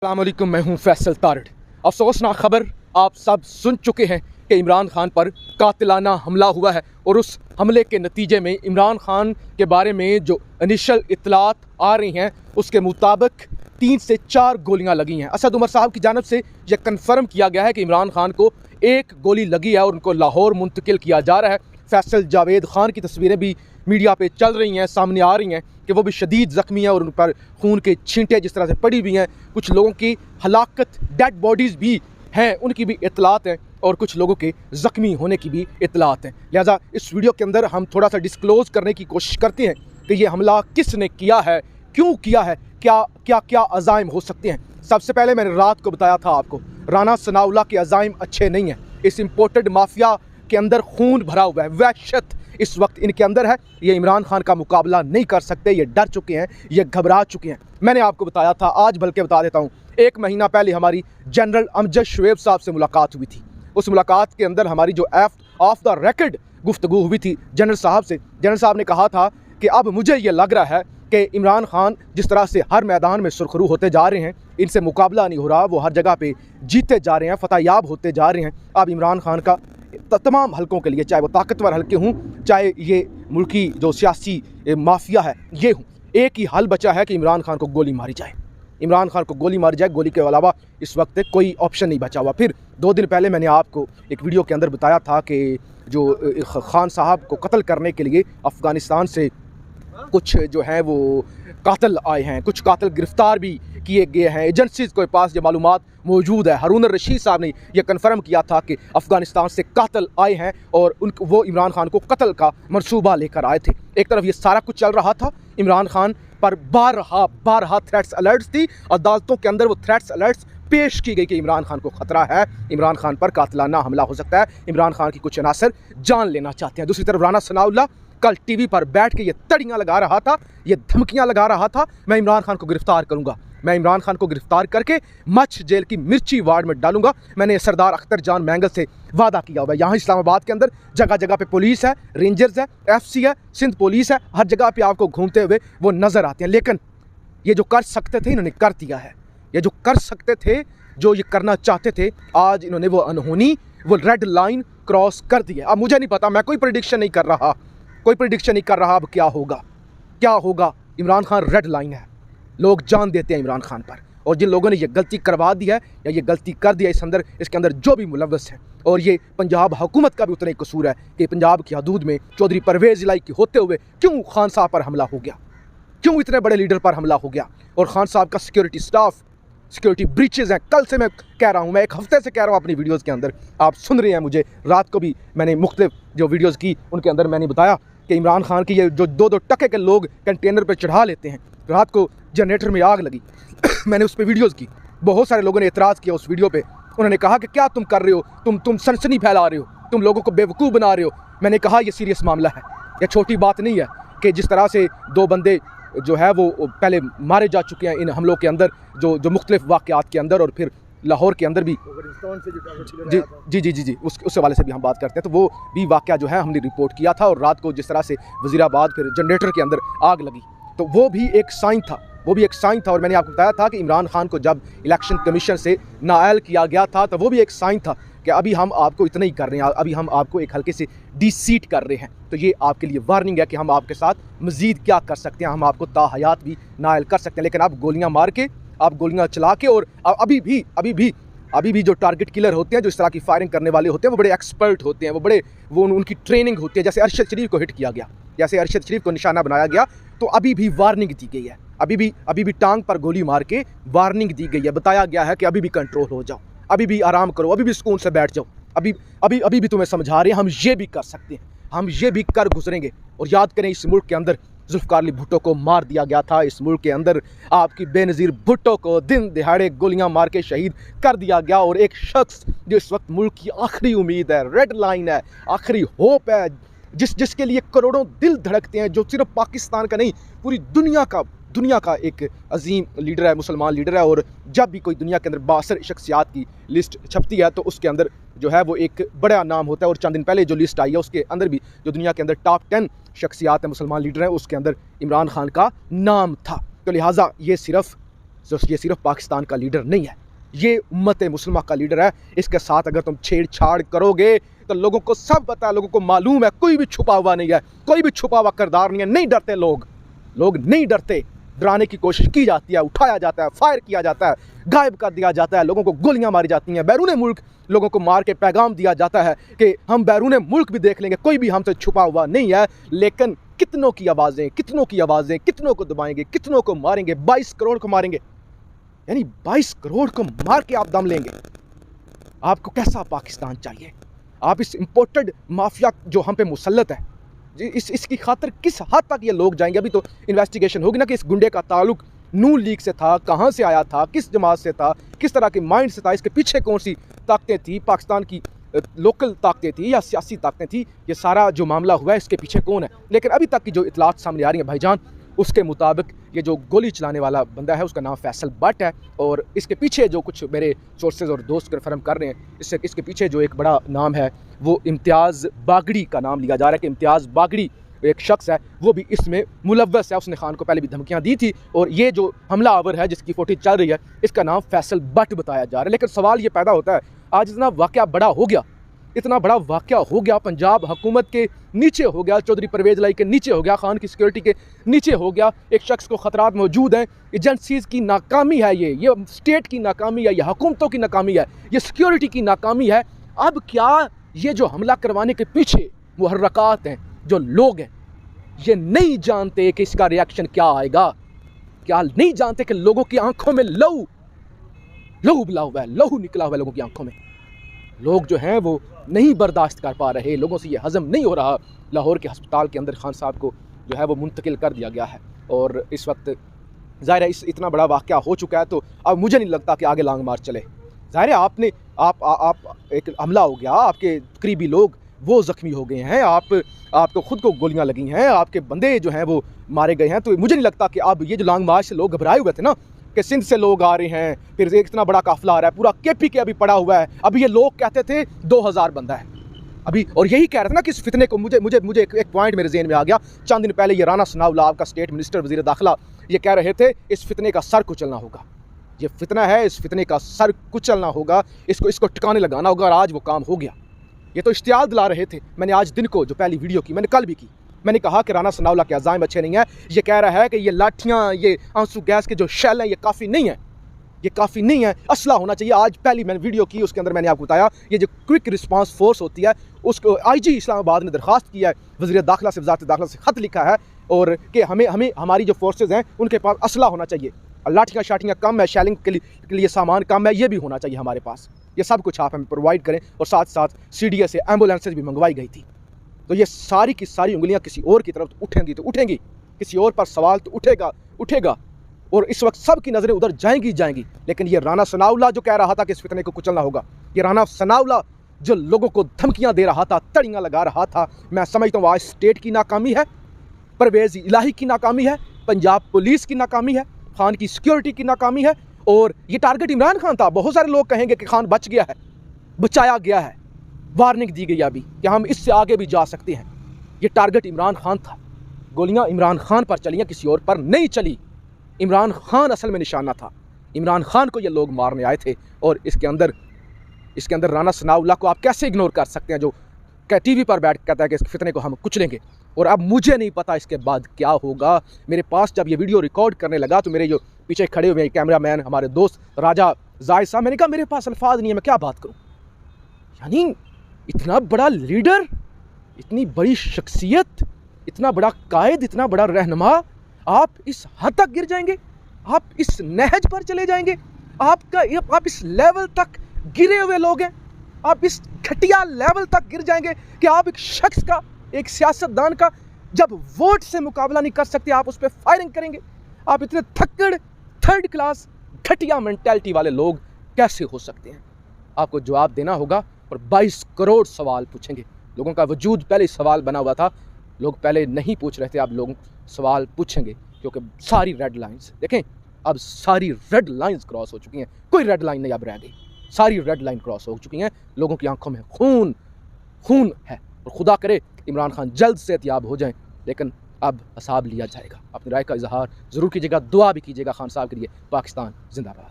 अस्सलामुअलैकुम, मैं हूं फैसल तारड़। अफसोसनाक खबर आप सब सुन चुके हैं कि इमरान खान पर कातिलाना हमला हुआ है और उस हमले के नतीजे में इमरान खान के बारे में जो इनिशियल इत्तलात आ रही हैं उसके मुताबिक 3 से 4 गोलियां लगी हैं। असद उमर साहब की जानब से यह कन्फर्म किया गया है कि इमरान खान को 1 गोली लगी है और उनको लाहौर मुंतकिल किया जा रहा है। फैसल जावेद खान की तस्वीरें भी मीडिया पे चल रही हैं, सामने आ रही हैं कि वो भी शदीद ज़ख्मी है और उन पर खून के छींटे जिस तरह से पड़ी हुई हैं। कुछ लोगों की हलाकत, डेड बॉडीज़ भी हैं, उनकी भी इत्तलात हैं और कुछ लोगों के ज़ख्मी होने की भी इत्तलात हैं। लिहाजा इस वीडियो के अंदर हम थोड़ा सा डिस्क्लोज़ करने की कोशिश करते हैं कि ये हमला किसने किया है, क्यों किया है, क्या क्या क्या अज़ाइम हो सकते हैं। सबसे पहले मैंने रात को बताया था आपको, राना सनाउल्लाह के अज़ाइम अच्छे नहीं हैं। इस इम्पोर्टेड माफिया के अंदर खून भरा हुआ है, वहशत इस वक्त इनके अंदर है। ये इमरान खान का मुकाबला नहीं कर सकते, ये डर चुके हैं, ये घबरा चुके हैं। मैंने आपको बताया था, आज बल्कि बता देता हूँ, 1 महीना पहले हमारी जनरल अमजद शुएब साहब से मुलाकात हुई थी। उस मुलाकात के अंदर हमारी जो ऑफ द रिकॉर्ड गुफ्तगू हुई थी जनरल साहब से, जनरल साहब ने कहा था कि अब मुझे ये लग रहा है कि इमरान खान जिस तरह से हर मैदान में सुरखरू होते जा रहे हैं, इनसे मुकाबला नहीं हो रहा, वो हर जगह पे जीते जा रहे हैं, फतहयाब होते जा रहे हैं। अब इमरान खान का तमाम हलकों के लिए, चाहे वो ताकतवर हल्के हों, चाहे ये मुल्की जो सियासी माफिया है ये हूँ, एक ही हल बचा है कि इमरान खान को गोली मारी जाए। इमरान खान को गोली मारी जाए, गोली के अलावा इस वक्त कोई ऑप्शन नहीं बचा हुआ। फिर 2 दिन पहले मैंने आपको एक वीडियो के अंदर बताया था कि जो खान साहब को कत्ल करने के लिए अफ़गानिस्तान से कुछ जो हैं वो कातिल आए हैं, कुछ कातिल गिरफ़्तार भी किए गए हैं। एजेंसीज़ के पास ये मालूमात मौजूद है। हारून रशीद साहब ने यह कन्फर्म किया था कि अफ़गानिस्तान से कातिल आए हैं और वो इमरान खान को कत्ल का मंसूबा लेकर आए थे। एक तरफ ये सारा कुछ चल रहा था, इमरान खान पर बारहा थ्रेट्स अलर्ट्स थी, अदालतों के अंदर वो थ्रेट्स अलर्ट्स पेश की गई कि इमरान खान को ख़तरा है, इमरान खान पर कातिलाना हमला हो सकता है, इमरान खान की कुछ अनासर जान लेना चाहते हैं। दूसरी तरफ राना सनाउल्लाह कल टीवी पर बैठ के ये तड़ियाँ लगा रहा था, ये धमकियाँ लगा रहा था, मैं इमरान खान को गिरफ़्तार करूँगा, मैं इमरान खान को गिरफ़्तार करके मच जेल की मिर्ची वार्ड में डालूंगा। मैंने सरदार अख्तर जान मैंगल से वादा किया हुआ है। यहाँ इस्लामाबाद के अंदर जगह जगह पे पुलिस है, रेंजर्स है, FC है, सिंध पुलिस है, हर जगह पे आपको घूमते हुए वो नज़र आते हैं। लेकिन ये जो कर सकते थे इन्होंने कर दिया है, ये जो कर सकते थे, जो ये करना चाहते थे, आज इन्होंने वो अनहोनी, वो रेड लाइन क्रॉस कर दी है। अब मुझे नहीं पता, मैं कोई प्रेडिक्शन नहीं कर रहा, अब क्या होगा। इमरान खान रेड लाइन है, लोग जान देते हैं इमरान खान पर, और जिन लोगों ने ये गलती करवा दी है या ये गलती कर दिया, इसके अंदर जो भी मुलव्वस है, और ये पंजाब हुकूमत का भी उतना ही कसूर है कि पंजाब की हदूद में चौधरी परवेज़ इलाही की होते हुए क्यों खान साहब पर हमला हो गया, क्यों इतने बड़े लीडर पर हमला हो गया। और खान साहब का सिक्योरिटी स्टाफ, सिक्योरिटी ब्रीचेज़ हैं। कल से मैं कह रहा हूँ, मैं 1 हफ्ते से कह रहा हूँ अपनी वीडियोज़ के अंदर, आप सुन रहे हैं मुझे। रात को भी मैंने मुख्तलिफ जो वीडियोज़ की उनके अंदर मैंने बताया कि इमरान खान की ये जो 2-2 टके के लोग कंटेनर पर चढ़ा लेते हैं। रात को जनरेटर में आग लगी मैंने उस पर वीडियोज़ की, बहुत सारे लोगों ने एतराज़ किया उस वीडियो पे। उन्होंने कहा कि क्या तुम कर रहे हो, तुम सनसनी फैला रहे हो, तुम लोगों को बेवकूफ़ बना रहे हो। मैंने कहा ये सीरियस मामला है, यह छोटी बात नहीं है कि जिस तरह से 2 बंदे जो है वो पहले मारे जा चुके हैं इन हमलों के अंदर, जो मुख्तलिफ वाक़यात के अंदर, और फिर लाहौर के अंदर भी जी उस हवाले से भी हम बात करते हैं। तो वो भी वाक़या जो है हमने रिपोर्ट किया था, और रात को जिस तरह से वज़ीराबाद फिर जनरेटर के अंदर आग लगी, तो वो भी एक साइन था, और मैंने आपको बताया था कि इमरान खान को जब इलेक्शन कमीशन से नाअहल किया गया था तो वो भी एक साइन था कि अभी हम आपको इतना ही कर रहे हैं, अभी हम आपको एक हल्के से डिसीट कर रहे हैं। तो ये आपके लिए वार्निंग है कि हम आपके साथ मज़ीद क्या कर सकते हैं, हम आपको ताहयात भी नाअहल कर सकते हैं। लेकिन आप गोलियाँ मार के, आप गोलियाँ चला के, और अभी भी जो टारगेट किलर होते हैं, जो इस तरह की फायरिंग करने वाले होते हैं, वो बड़े एक्सपर्ट होते हैं, वो उनकी ट्रेनिंग होती है। जैसे अरशद शरीफ को हिट किया गया, जैसे अरशद शरीफ को निशाना बनाया गया, तो अभी भी वार्निंग दी गई है, अभी भी टांग पर गोली मार के वार्निंग दी गई है। बताया गया है कि अभी भी कंट्रोल हो जाओ, अभी भी आराम करो, अभी भी सुकून से बैठ जाओ, अभी भी तुम्हें समझा रहे हैं, हम ये भी कर सकते हैं, हम ये भी कर गुजरेंगे। और याद करें, इस मुल्क के अंदर जुल्फ़िकार अली भुट्टो को मार दिया गया था, इस मुल्क के अंदर आपकी बेनज़ीर भुट्टो को दिन दिहाड़े गोलियां मार के शहीद कर दिया गया। और एक शख्स जो इस वक्त मुल्क की आखिरी उम्मीद है, रेड लाइन है, आखिरी होप है, जिसके लिए करोड़ों दिल धड़कते हैं, जो सिर्फ पाकिस्तान का नहीं पूरी दुनिया का एक अजीम लीडर है, मुसलमान लीडर है। और जब भी कोई दुनिया के अंदर बासर शख्सियात की लिस्ट छपती है तो उसके अंदर जो है वो एक बड़ा नाम होता है। और चंद दिन पहले जो लिस्ट आई है उसके अंदर भी जो दुनिया के अंदर टॉप 10 शख्सियात हैं, मुसलमान लीडर हैं, उसके अंदर इमरान खान का नाम था। तो लिहाजा ये सिर्फ तो ये सिर्फ पाकिस्तान का लीडर नहीं है, ये उम्मत मुस्लिमा का लीडर है। इसके साथ अगर तुम छेड़छाड़ करोगे तो लोगों को सब पता है, लोगों को मालूम है, कोई भी छुपा हुआ नहीं है, कोई भी छुपा हुआ किरदार नहीं है। नहीं डरते लोग नहीं डरते। डराने की कोशिश की जाती है, उठाया जाता है, फायर किया जाता है, गायब कर दिया जाता है, लोगों को गोलियां मारी जाती हैं, बैरून मुल्क लोगों को मार के पैगाम दिया जाता है कि हम बैरून मुल्क भी देख लेंगे, कोई भी हमसे छुपा हुआ नहीं है। लेकिन कितनों की आवाज़ें कितनों को दबाएंगे, कितनों को मारेंगे, 22 करोड़ को मारेंगे, यानी 22 करोड़ को मार के आप दम लेंगे। आपको कैसा पाकिस्तान चाहिए? आप इस इम्पोर्टेड माफिया जो हम पे मुसल्लत है, इसकी खातिर किस हद तक ये लोग जाएंगे? अभी तो इन्वेस्टिगेशन होगी ना कि इस गुंडे का ताल्लुक नून लीग से था, कहाँ से आया था, किस जमात से था, किस तरह के माइंड से था, इसके पीछे कौन सी ताकतें थी, पाकिस्तान की लोकल ताकतें थी या सियासी ताकतें थी, ये सारा जो मामला हुआ है इसके पीछे कौन है। लेकिन अभी तक की जो इतलात सामने आ रही हैं भाईजान, उसके मुताबिक ये जो गोली चलाने वाला बंदा है उसका नाम फैसल बट है, और इसके पीछे जो कुछ मेरे सोर्सेज और दोस्त कन्फर्म कर रहे हैं, इसके पीछे जो एक बड़ा नाम है वो इम्तियाज़ बागड़ी का नाम लिया जा रहा है कि इम्तियाज़ बागड़ी एक शख्स है, वो भी इसमें मुलव्वस है। उसने खान को पहले भी धमकियां दी थी, और ये जो हमला आवर है जिसकी फोटो चल रही है इसका नाम फैसल बट बताया जा रहा है। लेकिन सवाल ये पैदा होता है, आज इतना वाक़या बड़ा हो गया, इतना बड़ा वाक़या हो गया, पंजाब हुकूमत के नीचे हो गया, चौधरी परवेज़ लाई के नीचे हो गया, खान की सिक्योरिटी के नीचे हो गया, एक शख्स को ख़तरात मौजूद हैं, एजेंसीज़ की नाकामी है, ये स्टेट की नाकामी है, ये हुकूमतों की नाकामी है, ये सिक्योरिटी की नाकामी है। अब क्या ये जो हमला करवाने के पीछे मुहर्रकात हैं, जो लोग हैं, ये नहीं जानते कि इसका रिएक्शन क्या आएगा? क्या नहीं जानते कि लोगों की आंखों में लहू बुला हुआ है, लहू निकला हुआ है लोगों की आंखों में। लोग जो हैं वो नहीं बर्दाश्त कर पा रहे, लोगों से ये हज़म नहीं हो रहा। लाहौर के अस्पताल के अंदर खान साहब को जो है वो मुंतकिल कर दिया गया है, और इस वक्त ज़ाहिर है इतना बड़ा वाक़या हो चुका है, तो अब मुझे नहीं लगता कि आगे लॉन्ग मार्च चले। ज़ाहिर है आप एक हमला हो गया, आपके करीबी लोग वो ज़ख्मी हो गए हैं, आपको ख़ुद को गोलियां लगी हैं, आपके बंदे जो हैं वो मारे गए हैं, तो मुझे नहीं लगता कि अब ये जो लॉन्ग मार्च से लोग घबराए हुए थे ना कि सिंध से लोग आ रहे हैं, फिर एक इतना बड़ा काफिला आ रहा है, पूरा केपी के अभी पड़ा हुआ है, अभी ये लोग कहते थे 2000 बंदा है अभी, और यही कह रहे थे ना कि इस फितने को मुझे एक पॉइंट मेरे ज़हन में आ गया। चंद दिन पहले ये राना सनाउल्लाह आपका स्टेट मिनिस्टर वज़ीर दाखिला ये कह रहे थे इस फितने का सर कुचलना होगा, ये फितना है, इस फितने का सर कुचलना होगा, इसको ठिकाने लगाना होगा, और आज वो काम हो गया। ये तो इश्तियाल दिला रहे थे। मैंने आज दिन को जो पहली वीडियो की, मैंने कल भी की, मैंने कहा कि राना सनाउल्लाह के अज़ाइम अच्छे नहीं है। ये कह रहा है कि ये लाठियाँ, ये आंसू गैस के जो शैल हैं, ये काफ़ी नहीं है, ये काफ़ी नहीं है, असला होना चाहिए। आज पहली मैंने वीडियो की, उसके अंदर मैंने आपको बताया ये जो क्विक रिस्पांस फोर्स होती है उसको IG इस्लामाबाद ने दरख्वास्त किया है, वज़ीर दाखिला से, वज़ारत दाखिला से ख़त लिखा है, और कि हमें हमारी जो फोर्सेज हैं उनके पास असला होना चाहिए, लाठियाँ शाठियाँ कम है, शैलिंग के लिए सामान कम है, ये भी होना चाहिए हमारे पास, ये सब कुछ आप हमें प्रोवाइड करें। और साथ साथ CDA से एम्बुलेंसेज भी मंगवाई गई थी। तो ये सारी की सारी उंगलियां किसी और की तरफ तो उठेंगी, किसी और पर सवाल तो उठेगा, और इस वक्त सब की नज़रें उधर जाएंगी। लेकिन ये राना सनाउल्लाह जो कह रहा था कि इस फितने को कुचलना होगा, ये राना सनाउल्लाह जो लोगों को धमकियां दे रहा था, तड़ियां लगा रहा था, मैं समझता हूँ आज स्टेट की नाकामी है, परवेज़ इलाही की नाकामी है, पंजाब पुलिस की नाकामी है, खान की सिक्योरिटी की नाकामी है, और ये टारगेट इमरान खान था। बहुत सारे लोग कहेंगे कि खान बच गया है, बचाया गया है, वार्निंग दी गई अभी कि हम इससे आगे भी जा सकते हैं। ये टारगेट इमरान खान था, गोलियां इमरान खान पर चलियां, किसी और पर नहीं चली। इमरान खान असल में निशाना था, इमरान खान को ये लोग मारने आए थे। और इसके अंदर राना सनाउल्लाह को आप कैसे इग्नोर कर सकते हैं, जो TV पर बैठ कहता है कि इस फितने को हम कुचलेंगे। और अब मुझे नहीं पता इसके बाद क्या होगा। मेरे पास जब ये वीडियो रिकॉर्ड करने लगा तो मेरे जो पीछे खड़े हुए कैमरा मैन हमारे दोस्त राजा जायद साहब, मैंने कहा मेरे पास अल्फाज नहीं है, मैं क्या बात करूँ। यानी इतना बड़ा लीडर, इतनी बड़ी शख्सियत, इतना बड़ा कायद, इतना बड़ा रहनुमा, आप इस हद तक गिर जाएंगे, आप इस नहज पर चले जाएंगे, आप इस लेवल तक गिरे हुए लोग हैं, आप इस घटिया लेवल तक गिर जाएंगे कि आप एक शख्स का, एक सियासतदान का जब वोट से मुकाबला नहीं कर सकते आप उस पर फायरिंग करेंगे। आप इतने थक्कड़, थर्ड क्लास, घटिया मेंटालिटी वाले लोग कैसे हो सकते हैं? आपको जवाब देना होगा, और 22 करोड़ सवाल पूछेंगे। लोगों का वजूद पहले सवाल बना हुआ था, लोग पहले नहीं पूछ रहे थे, अब लोग सवाल पूछेंगे, क्योंकि सारी रेड लाइंस देखें, अब सारी रेड लाइंस क्रॉस हो चुकी हैं, कोई रेड लाइन नहीं अब रह गई, सारी रेड लाइन क्रॉस हो चुकी हैं। लोगों की आंखों में खून है, और खुदा करे इमरान खान जल्द से एहतियाब हो जाएं। लेकिन अब हिसाब लिया जाएगा। अपनी राय का इजहार ज़रूर कीजिएगा, दुआ भी कीजिएगा खान साहब के लिए। पाकिस्तान जिंदाबाद।